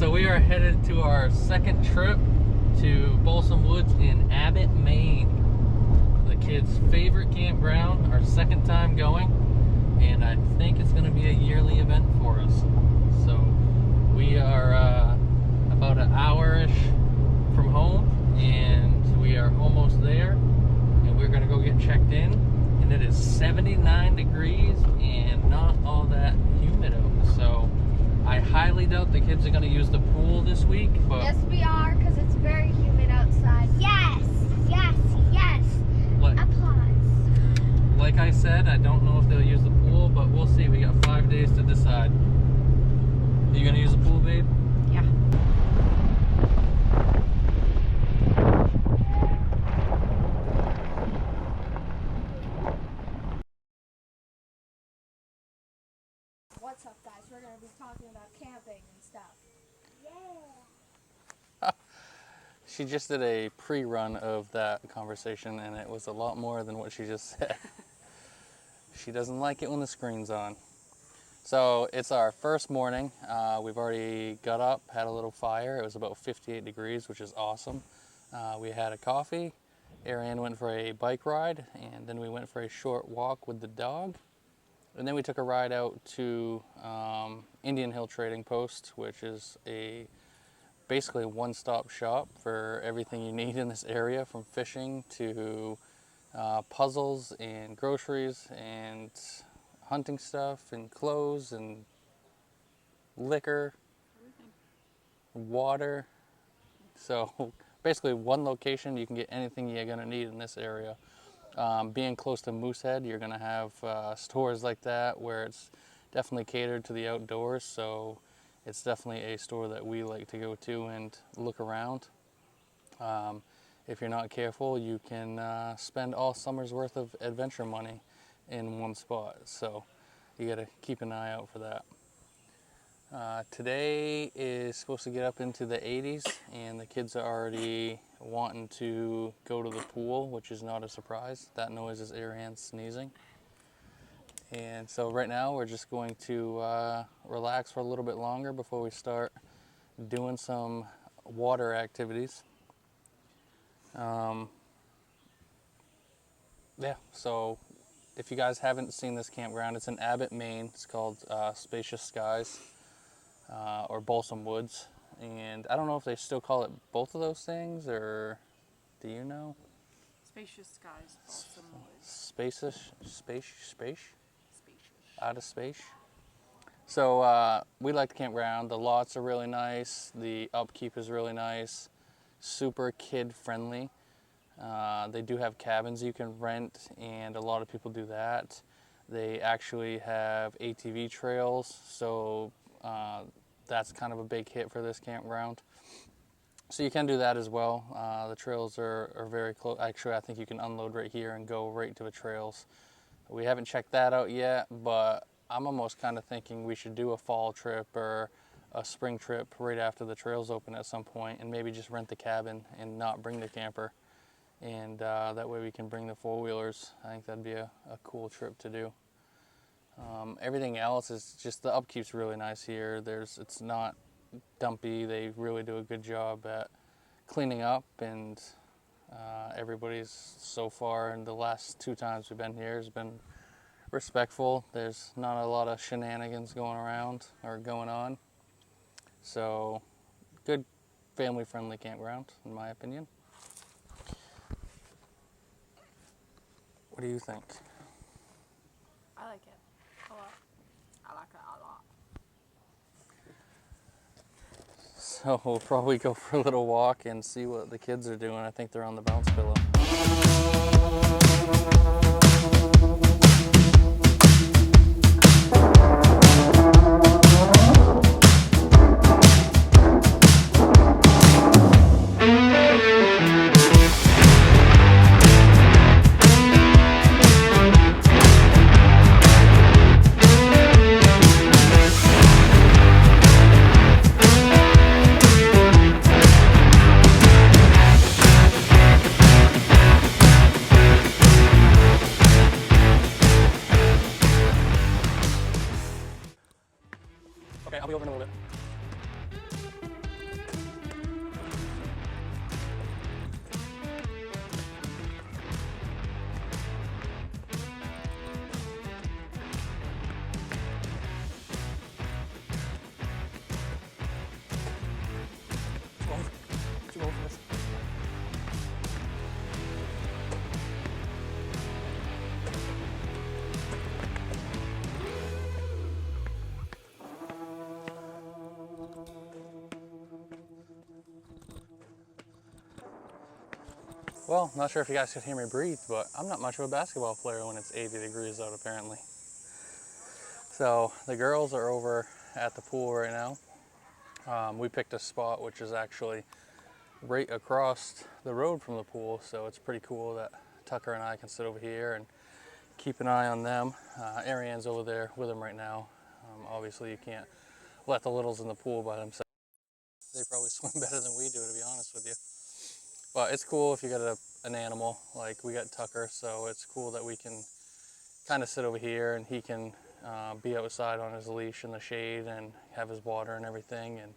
So we are headed to our second trip to Balsam Woods in Abbott, Maine. The kids' favorite campground, our second time going, and I think it's going to be a yearly event for us. So we are about an hour-ish from home, and we are almost there, and we're going to go get checked in, and it is 79 degrees and not all that humid out. So I highly doubt the kids are going to use the pool this week, but yes, we are, because it's very humid outside. Yes, yes, yes. Applause. Like I said, I don't know if they'll use the pool, but we'll see. We got 5 days to decide. Are you going to use the pool, babe? Yeah. What's up, guys? We're going to be talking about camping and stuff. Yeah. She just did a pre-run of that conversation, and it was a lot more than what she just said. She doesn't like it when the screen's on. So it's our first morning. We've already got up, had a little fire. It was about 58 degrees, which is awesome. We had a coffee. Ariane went for a bike ride, and then we went for a short walk with the dog. And then we took a ride out to Indian Hill Trading Post, which is basically a one-stop shop for everything you need in this area, from fishing to puzzles and groceries and hunting stuff and clothes and liquor, water. So basically one location, you can get anything you're going to need in this area. Being close to Moosehead, you're going to have stores like that where it's definitely catered to the outdoors. So it's definitely a store that we like to go to and look around. If you're not careful, you can spend all summer's worth of adventure money in one spot. So you got to keep an eye out for that. Today is supposed to get up into the 80s, and the kids are already wanting to go to the pool, which is not a surprise. That noise is Ariane sneezing. And so right now we're just going to relax for a little bit longer before we start doing some water activities. Yeah, so if you guys haven't seen this campground, it's in Abbott, Maine. It's called Spacious Skies or Balsam Woods. And I don't know if they still call it both of those things, or do you know? Spacious Skies, Balsam Woods. Spacious. Out of space. So we like the campground. The lots are really nice. The upkeep is really nice. Super kid friendly. They do have cabins you can rent, and a lot of people do that. They actually have ATV trails, so that's kind of a big hit for this campground. So you can do that as well. The trails are very close. Actually, I think you can unload right here and go right to the trails. We haven't checked that out yet, but I'm almost kind of thinking we should do a fall trip or a spring trip right after the trails open at some point, and maybe just rent the cabin and not bring the camper. And that way we can bring the four-wheelers. I think that'd be a cool trip to do. Everything else is just, the upkeep's really nice here. It's not dumpy. They really do a good job at cleaning up, and everybody's so far, and the last 2 times we've been here, has been respectful. There's not a lot of shenanigans going around or going on. So good family-friendly campground, in my opinion. What do you think? I like it a lot. I like it a lot. So we'll probably go for a little walk and see what the kids are doing. I think they're on the bounce pillow. Well, not sure if you guys could hear me breathe, but I'm not much of a basketball player when it's 80 degrees out, apparently. So the girls are over at the pool right now. We picked a spot which is actually right across the road from the pool, so it's pretty cool that Tucker and I can sit over here and keep an eye on them. Ariane's over there with them right now. Obviously, you can't let the littles in the pool by themselves. They probably swim better than we do, to be honest with you. But it's cool if you got an animal, like we got Tucker, so it's cool that we can kind of sit over here and he can be outside on his leash in the shade and have his water and everything, and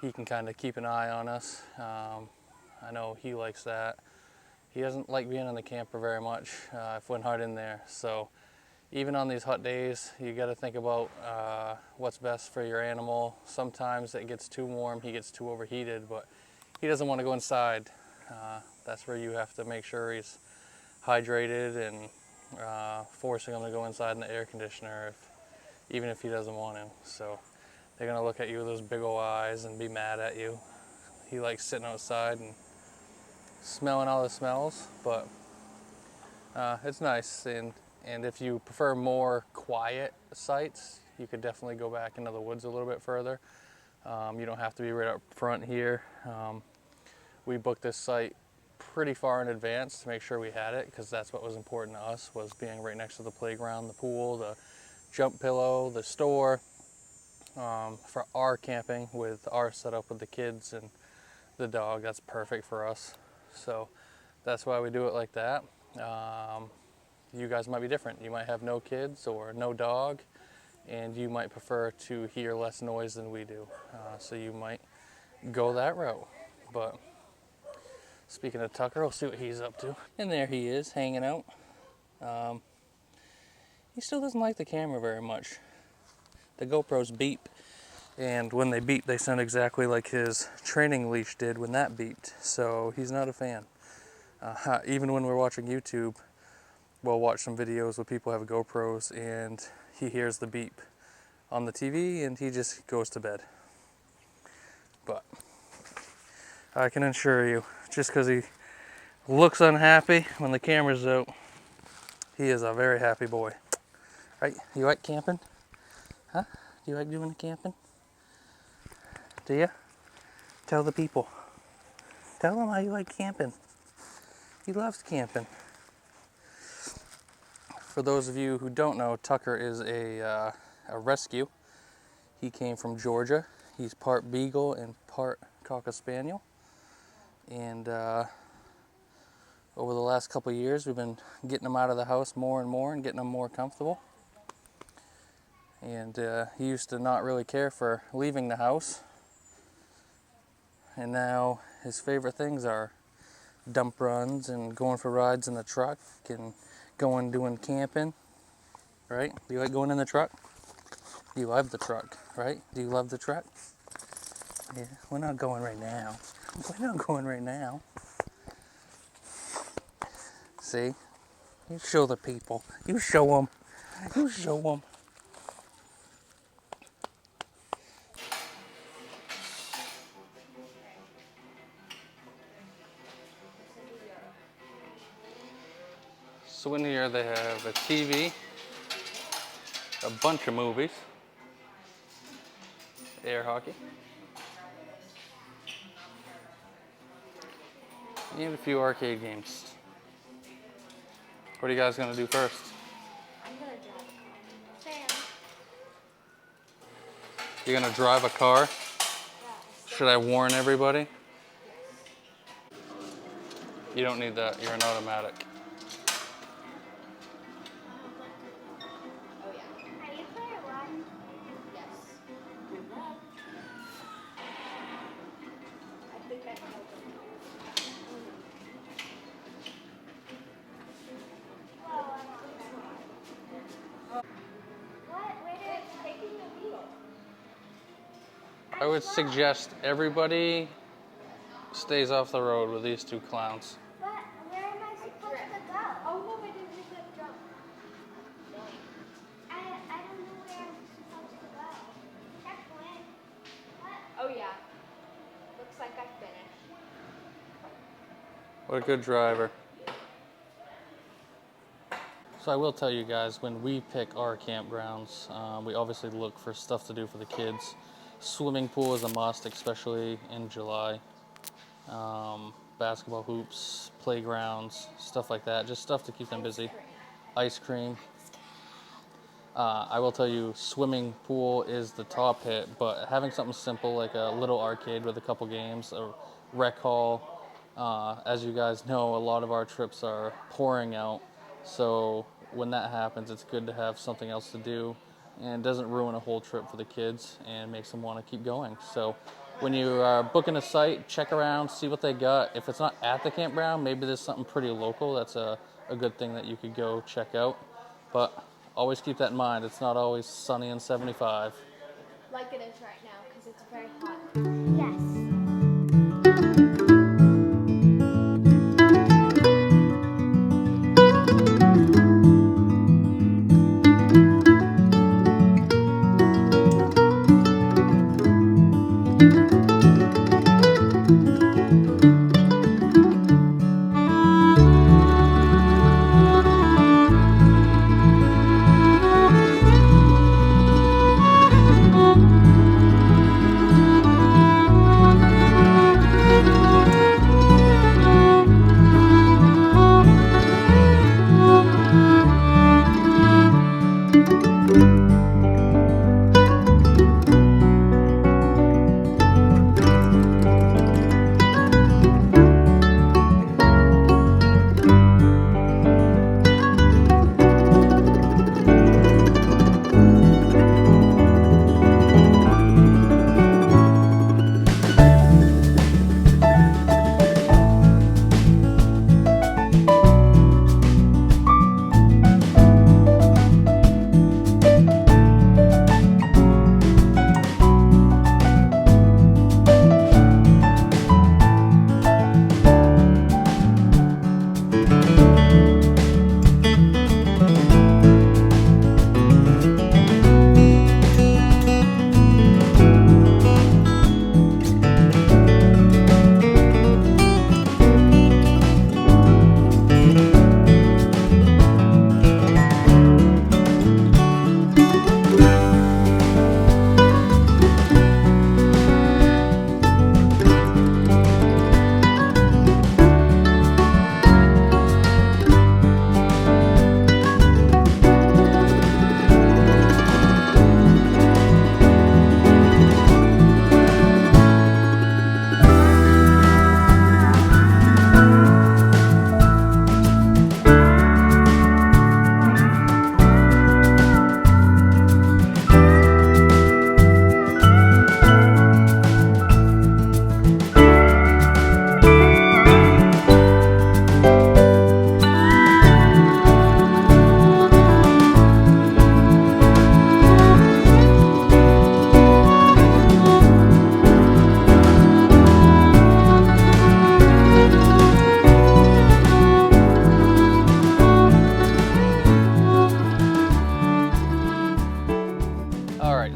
he can kind of keep an eye on us. I know he likes that. He doesn't like being in the camper very much if we're not in there. So even on these hot days, you got to think about what's best for your animal. Sometimes it gets too warm, he gets too overheated, but he doesn't want to go inside. That's where you have to make sure he's hydrated and forcing him to go inside in the air conditioner, even if he doesn't want to. So they're gonna look at you with those big old eyes and be mad at you. He likes sitting outside and smelling all the smells, but it's nice. And if you prefer more quiet sites, you could definitely go back into the woods a little bit further. You don't have to be right up front here. We booked this site pretty far in advance to make sure we had it, because that's what was important to us, was being right next to the playground, the pool, the jump pillow, the store. For our camping with our setup with the kids and the dog, that's perfect for us. So that's why we do it like that. You guys might be different. You might have no kids or no dog, and you might prefer to hear less noise than we do. So you might go that route. But speaking of Tucker, we'll see what he's up to. And there he is, hanging out. He still doesn't like the camera very much. The GoPros beep, and when they beep, they sound exactly like his training leash did when that beeped. So he's not a fan. Even when we're watching YouTube, we'll watch some videos where people have GoPros and he hears the beep on the TV and he just goes to bed. But I can assure you, just because he looks unhappy when the camera's out, he is a very happy boy. Right? You like camping? Huh? Do you like doing the camping? Do you? Tell the people. Tell them how you like camping. He loves camping. For those of you who don't know, Tucker is a rescue. He came from Georgia. He's part Beagle and part Cocker Spaniel. And over the last couple of years, we've been getting him out of the house more and more and getting him more comfortable. And he used to not really care for leaving the house. And now his favorite things are dump runs and going for rides in the truck and going doing camping. Right? Do you like going in the truck? You love the truck, right? Do you love the truck? Yeah, we're not going right now. We're not going right now. See? You show the people. You show them. You show them. So in here they have a TV, a bunch of movies, air hockey, and a few arcade games. What are you guys gonna do first? I'm gonna drive a car. Sam. You're gonna drive a car? Should I warn everybody? You don't need that, you're an automatic. Oh yeah. Are you player one? Yes. I think I know. What? Where is taking the wheel? I would suggest everybody stays off the road with these two clowns. But where am I supposed to go? Oh no, I didn't make that jump. I don't know where I'm supposed to go. Check when. What? Oh yeah. Looks like I finished. What a good driver. So I will tell you guys, when we pick our campgrounds, we obviously look for stuff to do for the kids. Swimming pool is a must, especially in July. Basketball hoops, playgrounds, stuff like that. Just stuff to keep them busy. Ice cream. I will tell you, swimming pool is the top hit, but having something simple like a little arcade with a couple games, a rec hall. As you guys know, a lot of our trips are pouring out, so when that happens, it's good to have something else to do, and it doesn't ruin a whole trip for the kids and makes them want to keep going. So when you are booking a site, check around, see what they got. If it's not at the campground, maybe there's something pretty local. That's a good thing that you could go check out. But always keep that in mind. It's not always sunny and 75. Like it is right now because it's very hot. Yes.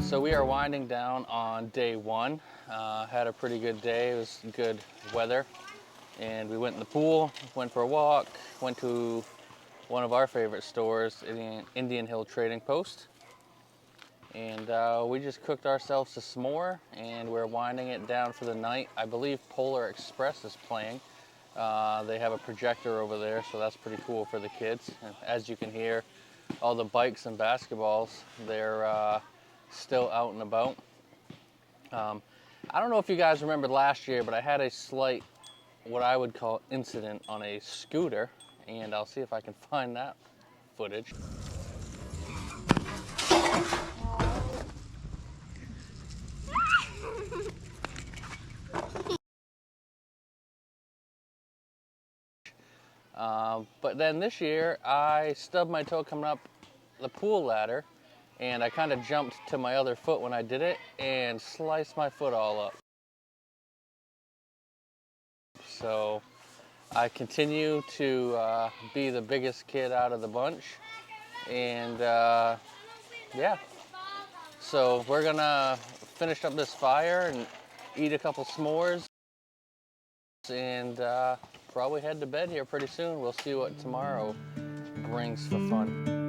So we are winding down on day one. Had a pretty good day. It was good weather. And we went in the pool, went for a walk, went to one of our favorite stores, Indian Hill Trading Post. And we just cooked ourselves a s'more and we're winding it down for the night. I believe Polar Express is playing. They have a projector over there, so that's pretty cool for the kids. And as you can hear, all the bikes and basketballs, they're still out and about. I don't know if you guys remember last year, but I had a slight, what I would call, incident on a scooter, and I'll see if I can find that footage. But then this year, I stubbed my toe coming up the pool ladder, and I kind of jumped to my other foot when I did it and sliced my foot all up. So I continue to be the biggest kid out of the bunch, and yeah. So we're gonna finish up this fire and eat a couple s'mores and probably head to bed here pretty soon. We'll see what tomorrow brings for fun.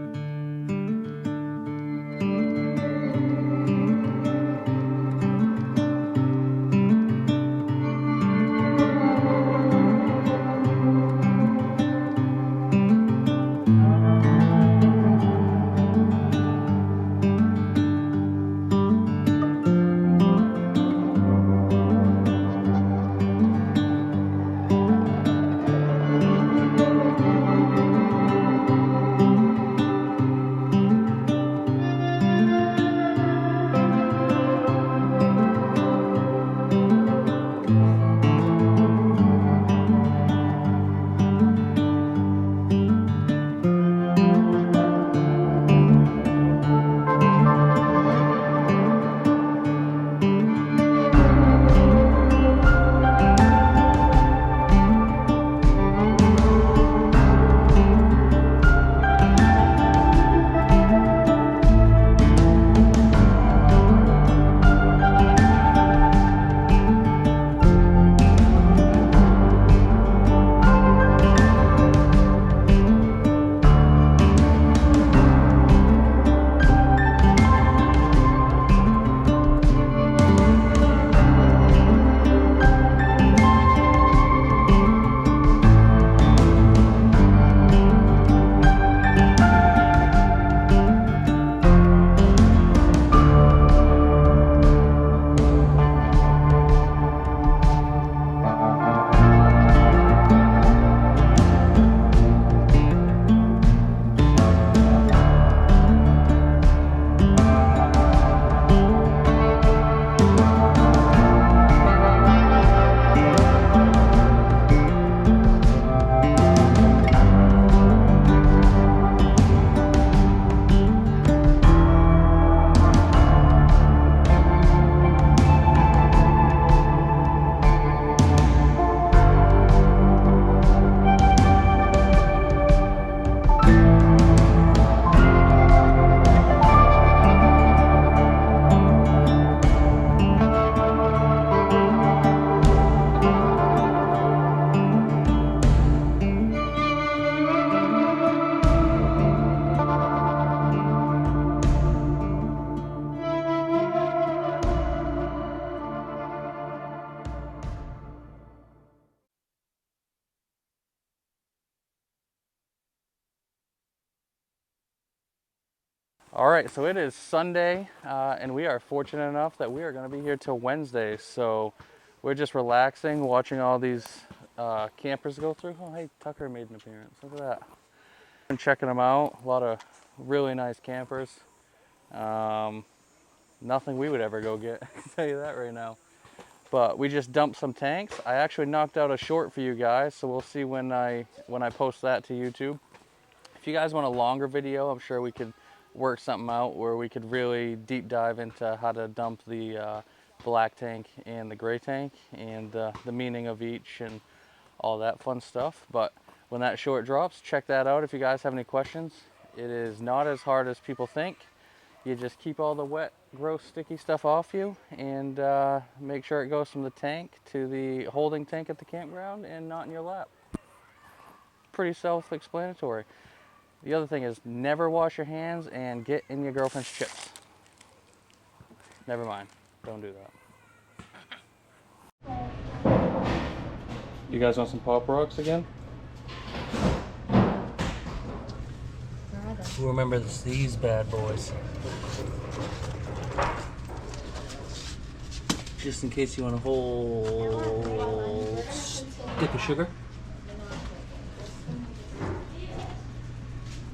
All right, so it is Sunday, and we are fortunate enough that we are going to be here till Wednesday. So we're just relaxing, watching all these campers go through. Oh, hey, Tucker made an appearance. Look at that. Been checking them out. A lot of really nice campers. Nothing we would ever go get. I can tell you that right now. But we just dumped some tanks. I actually knocked out a short for you guys, so we'll see when I post that to YouTube. If you guys want a longer video, I'm sure we could work something out where we could really deep dive into how to dump the black tank and the gray tank and the meaning of each and all that fun stuff. But when that short drops, check that out if you guys have any questions. It is not as hard as people think. You just keep all the wet, gross, sticky stuff off you and make sure it goes from the tank to the holding tank at the campground and not in your lap. Pretty self-explanatory. The other thing is never wash your hands and get in your girlfriend's chips. Never mind. Don't do that. You guys want some Pop Rocks again? Who remembers these bad boys? Just in case you want a whole stick of sugar.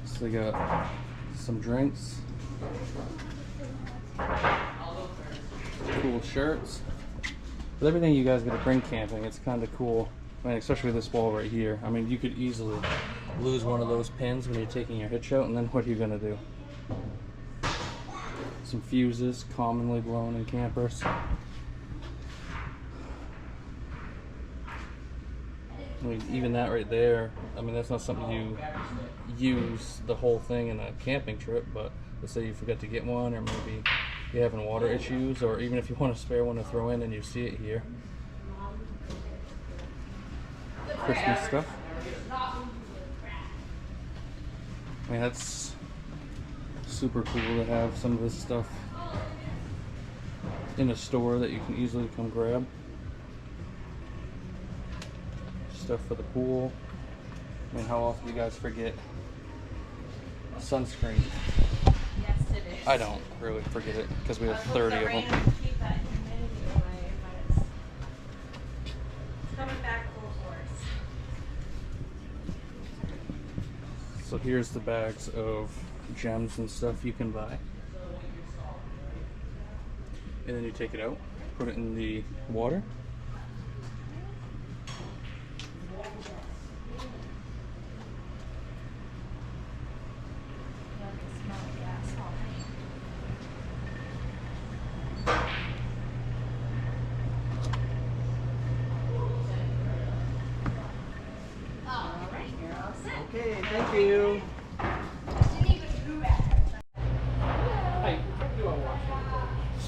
So they got some drinks, cool shirts. With everything you guys gotta bring camping, it's kind of cool. I mean, especially this wall right here. I mean, you could easily lose one of those pins when you're taking your hitch out, and then what are you gonna do? Some fuses, commonly blown in campers. I mean, even that right there, I mean, that's not something you use the whole thing in a camping trip, but let's say you forget to get one, or maybe you're having water issues, or even if you want a spare one to throw in and you see it here. Christmas stuff. I mean, that's super cool to have some of this stuff in a store that you can easily come grab. Stuff for the pool. I mean, how often do you guys forget sunscreen? Yes, it is. I don't really forget it because we have 30 of them. Keep that humidity away, but it's coming back full force. So here's the bags of gems and stuff you can buy. And then you take it out, put it in the water. Okay, thank you.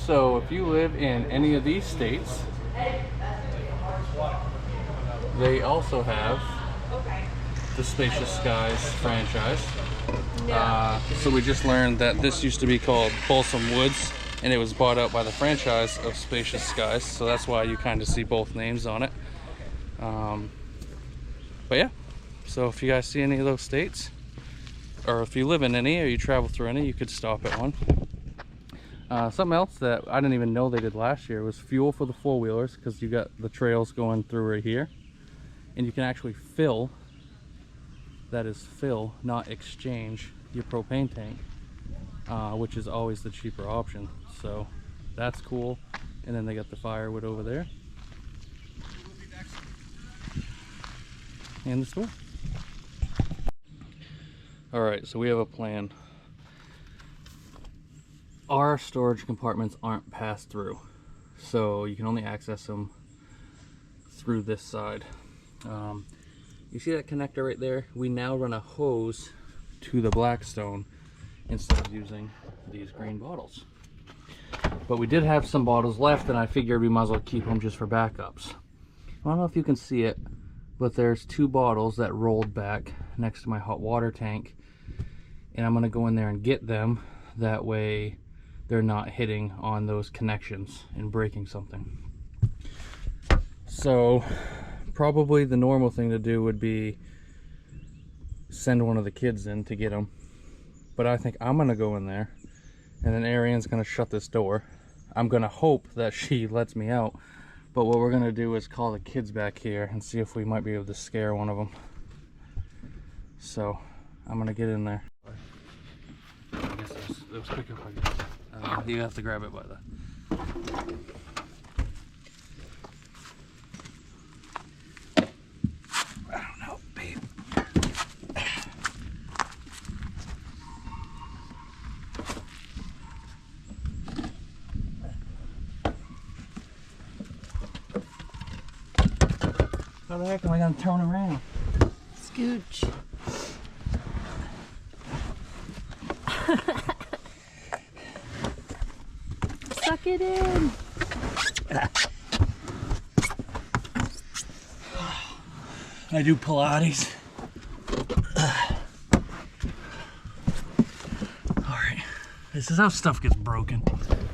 So if you live in any of these states, they also have the Spacious Skies franchise. So we just learned that this used to be called Balsam Woods, and it was bought out by the franchise of Spacious Skies, so that's why you kind of see both names on it. But yeah, so if you guys see any of those states, or if you live in any or you travel through any, you could stop at one. Something else that I didn't even know they did last year was fuel for the four-wheelers, because you got the trails going through right here, and you can actually fill, that is fill, not exchange, your propane tank, which is always the cheaper option. So that's cool. And then they got the firewood over there and the store. All right, so we have a plan. Our storage compartments aren't passed through, so you can only access them through this side. You see that connector right there? We now run a hose to the Blackstone instead of using these green bottles. But we did have some bottles left, and I figured we might as well keep them just for backups. I don't know if you can see it, but there's 2 bottles that rolled back next to my hot water tank, and I'm gonna go in there and get them. That way they're not hitting on those connections and breaking something. So probably the normal thing to do would be send one of the kids in to get them, but I think I'm gonna go in there, and then Arian's gonna shut this door. I'm gonna hope that she lets me out, but what we're gonna do is call the kids back here and see if we might be able to scare one of them. So I'm gonna get in there. I guess it was quicker if I guess. You have to grab it by the... I don't know, babe. How the heck am I gonna turn around? Scooch. Suck it in. I do Pilates. All right, this is how stuff gets broken.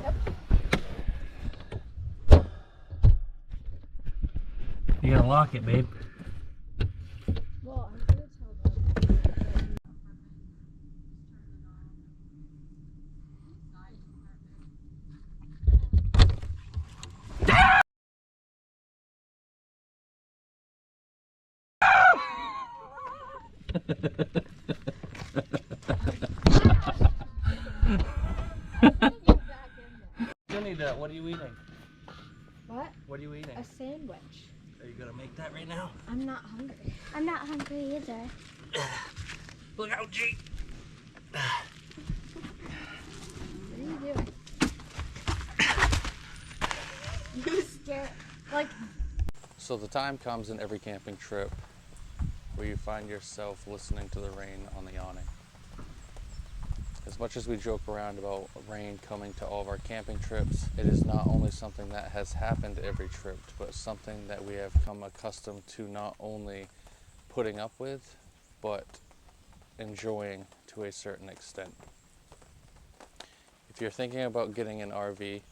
Yep. You gotta lock it, babe. Well, I'm gonna tell them. Jenny, what are you eating? What? What are you eating? A sandwich. Are you gonna make that right now? I'm not hungry. I'm not hungry either. Look out, G! What are you doing? You scared, like... So the time comes in every camping trip where you find yourself listening to the rain on the awning. Because much as we joke around about rain coming to all of our camping trips, it is not only something that has happened every trip, but something that we have come accustomed to not only putting up with, but enjoying to a certain extent. If you're thinking about getting an RV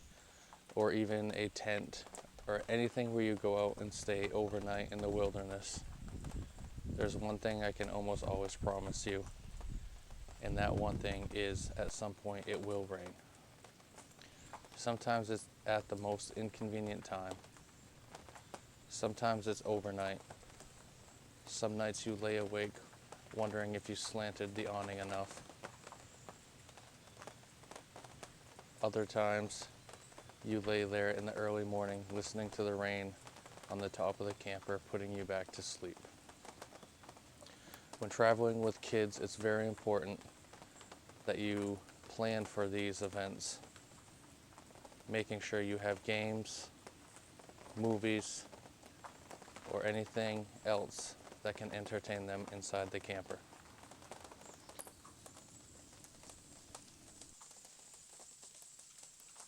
or even a tent or anything where you go out and stay overnight in the wilderness, there's one thing I can almost always promise you, and that one thing is at some point it will rain. Sometimes it's at the most inconvenient time. Sometimes it's overnight. Some nights you lay awake wondering if you slanted the awning enough. Other times you lay there in the early morning listening to the rain on the top of the camper, putting you back to sleep. When traveling with kids, it's very important that you plan for these events, making sure you have games, movies, or anything else that can entertain them inside the camper.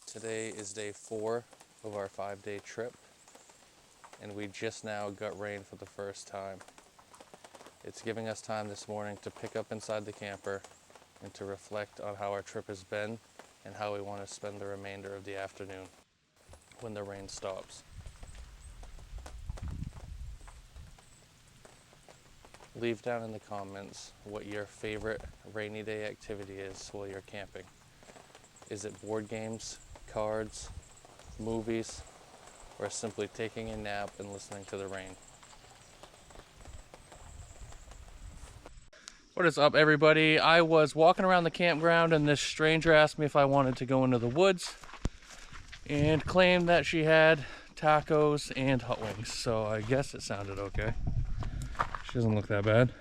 Today is day 4 of our 5-day trip, and we just now got rain for the first time. It's giving us time this morning to pick up inside the camper and to reflect on how our trip has been and how we want to spend the remainder of the afternoon when the rain stops. Leave down in the comments what your favorite rainy day activity is while you're camping. Is it board games, cards, movies, or simply taking a nap and listening to the rain? What is up, everybody? I was walking around the campground and this stranger asked me if I wanted to go into the woods and claimed that she had tacos and hot wings, so I guess it sounded okay. She doesn't look that bad.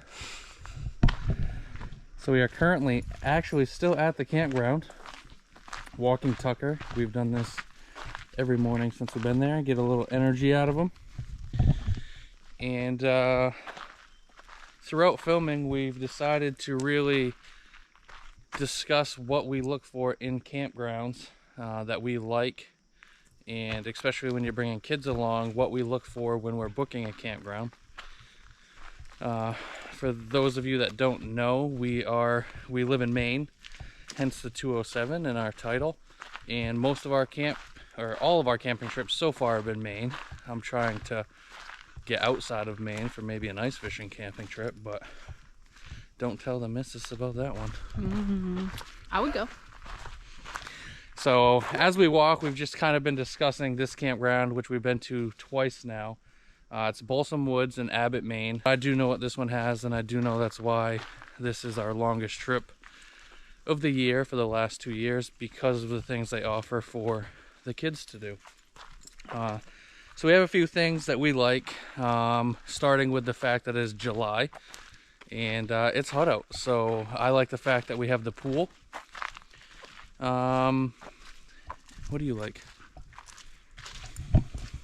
So we are currently actually still at the campground walking Tucker. We've done this every morning since we've been there, get a little energy out of them. And throughout filming, we've decided to really discuss what we look for in campgrounds that we like, and especially when you're bringing kids along, what we look for when we're booking a campground. For those of you that don't know, we live in Maine, hence the 207 in our title, and most of our all of our camping trips so far have been Maine. I'm trying to get outside of Maine for maybe an ice fishing camping trip, but don't tell the missus about that one. I would go. So as we walk, we've just kind of been discussing this campground, which we've been to twice now. It's Balsam Woods in Abbott, Maine. I do know what this one has, and I do know that's why this is our longest trip of the year for the last 2 years, because of the things they offer for the kids to do. So we have a few things that we like, starting with the fact that it is July and it's hot out. So I like the fact that we have the pool. What do you like?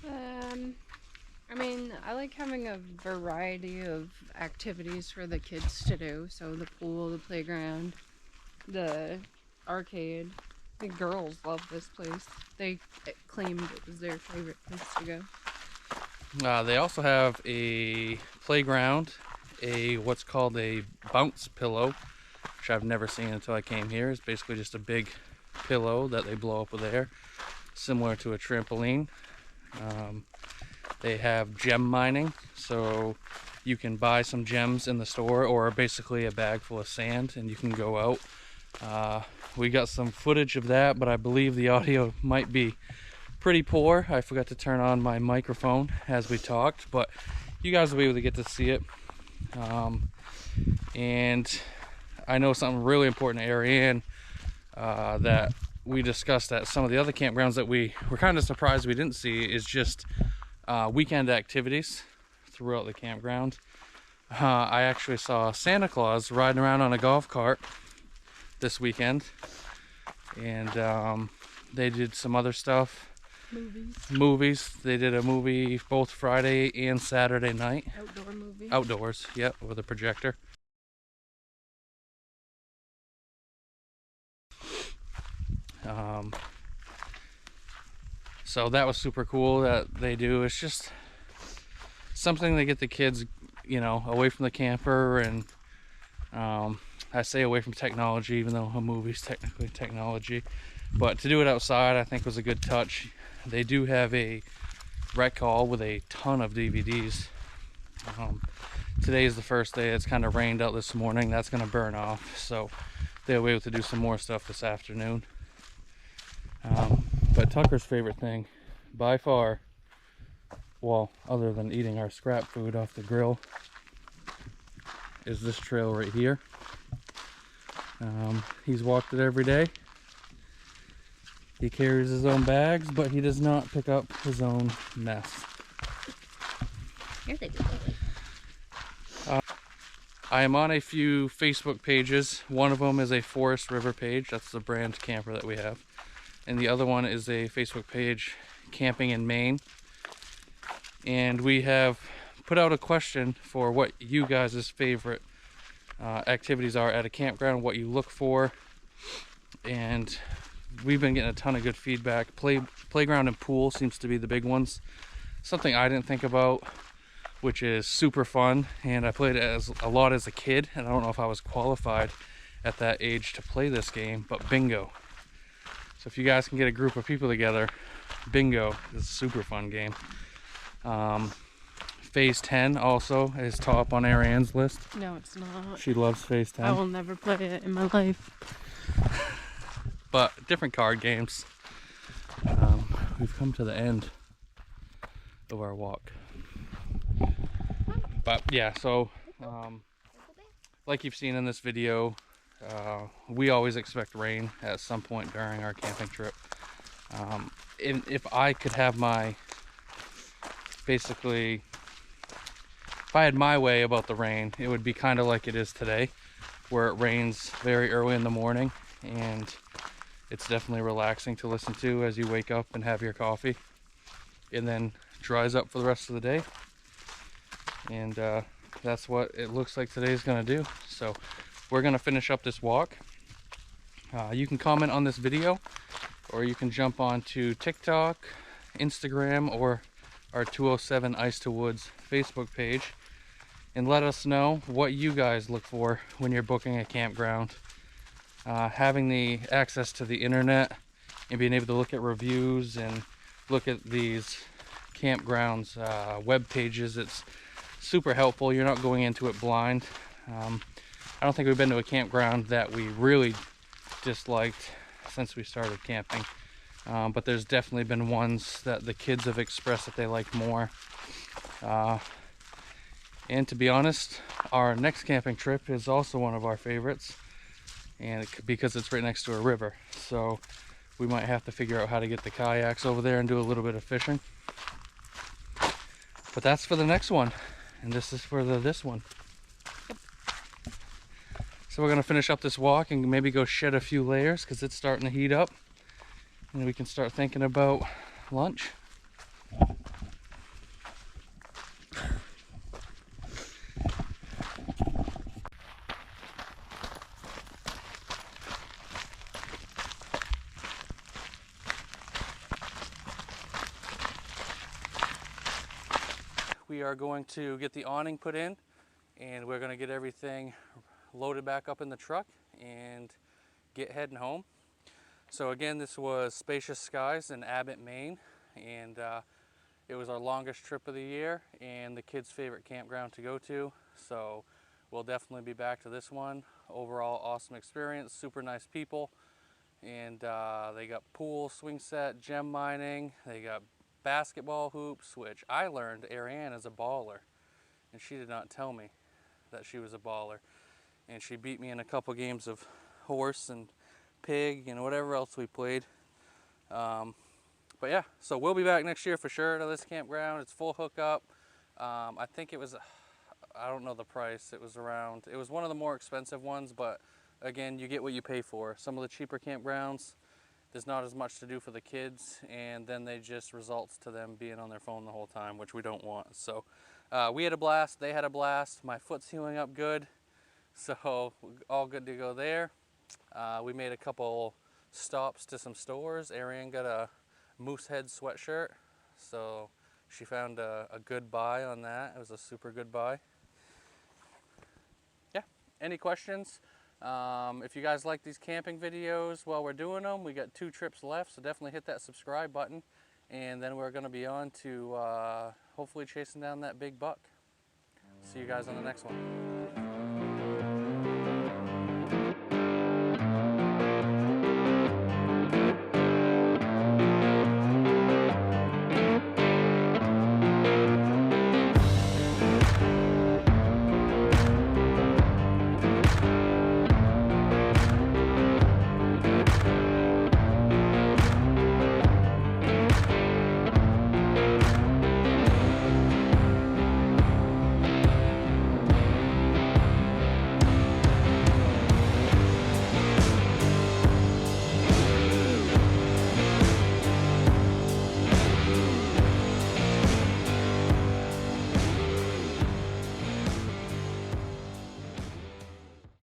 I mean, I like having a variety of activities for the kids to do. So the pool, the playground, the arcade. The girls love this place. They claimed it was their favorite place to go. They also have a playground, what's called a bounce pillow, which I've never seen until I came here. It's basically just a big pillow that they blow up with air, similar to a trampoline. They have gem mining, so you can buy some gems in the store, or basically a bag full of sand, and you can go out. We got some footage of that, but I believe the audio might be pretty poor. I forgot to turn on my microphone as we talked, but you guys will be able to get to see it. And I know something really important to Ariane that we discussed at some of the other campgrounds that we were kind of surprised we didn't see is just weekend activities throughout the campground. I actually saw Santa Claus riding around on a golf cart this weekend, and they did some other stuff. Movies. They did a movie both Friday and Saturday night. Outdoor movie. Outdoors, yep, with a projector. So that was super cool that they do. It's just something to get the kids, you know, away from the camper, and I say away from technology, even though a movie's technically technology. But to do it outside, I think was a good touch. They do have a rec hall with a ton of DVDs. Today is the first day. It's kind of rained out this morning. That's going to burn off, so they'll be able to do some more stuff this afternoon. But Tucker's favorite thing, by far, well, other than eating our scrap food off the grill, is this trail right here. He's walked it every day. He carries his own bags, but he does not pick up his own mess. Here they do. I am on a few Facebook pages. One of them is a Forest River page. That's the brand camper that we have. And the other one is a Facebook page, Camping in Maine. And we have put out a question for what you guys' favorite activities are at a campground, what you look for. And we've been getting a ton of good feedback. Playground and pool seems to be the big ones. Something I didn't think about, which is super fun, and I played it a lot as a kid, and I don't know if I was qualified at that age to play this game, but bingo. So if you guys can get a group of people together, bingo is a super fun game. Phase 10 also is top on Ariane's list. No, it's not. She loves Phase 10. I will never play it in my life. But different card games. We've come to the end of our walk. But yeah, so like you've seen in this video, we always expect rain at some point during our camping trip. And if I could have basically, if I had my way about the rain, it would be kind of like it is today, where it rains very early in the morning, and it's definitely relaxing to listen to as you wake up and have your coffee, and then dries up for the rest of the day. And that's what it looks like today's gonna do. So we're gonna finish up this walk. You can comment on this video, or you can jump onto TikTok, Instagram, or our 207 Ice to Woods Facebook page and let us know what you guys look for when you're booking a campground. Having the access to the internet and being able to look at reviews and look at these campgrounds web pages, it's super helpful. You're not going into it blind. I don't think we've been to a campground that we really disliked since we started camping, but there's definitely been ones that the kids have expressed that they like more. And to be honest, our next camping trip is also one of our favorites, and because it's right next to a river, so we might have to figure out how to get the kayaks over there and do a little bit of fishing. But that's for the next one, and this is for this one. Yep. So we're gonna finish up this walk and maybe go shed a few layers because it's starting to heat up, and we can start thinking about lunch. We are going to get the awning put in, and we're going to get everything loaded back up in the truck and get heading home. So again, this was Spacious Skies in Abbott, Maine, and it was our longest trip of the year and the kids' favorite campground to go to. So we'll definitely be back to this one. Overall, awesome experience, super nice people, and they got pool, swing set, gem mining, they got basketball hoops, which I learned Ariane is a baller, and she did not tell me that she was a baller, and she beat me in a couple games of horse and pig and whatever else we played. But yeah, so we'll be back next year for sure to this campground. It's full hookup. I think it was, I don't know the price, it was one of the more expensive ones, but again, you get what you pay for. Some of the cheaper campgrounds, there's not as much to do for the kids, and then they just results to them being on their phone the whole time, which we don't want. So we had a blast, they had a blast. My foot's healing up good, so all good to go there. We made a couple stops to some stores. Ariane got a Moosehead sweatshirt, so she found a good buy on that. It was a super good buy. Yeah, any questions? If you guys like these camping videos while we're doing them, we got 2 trips left, so definitely hit that subscribe button. And then we're going to be on to hopefully chasing down that big buck. See you guys on the next one.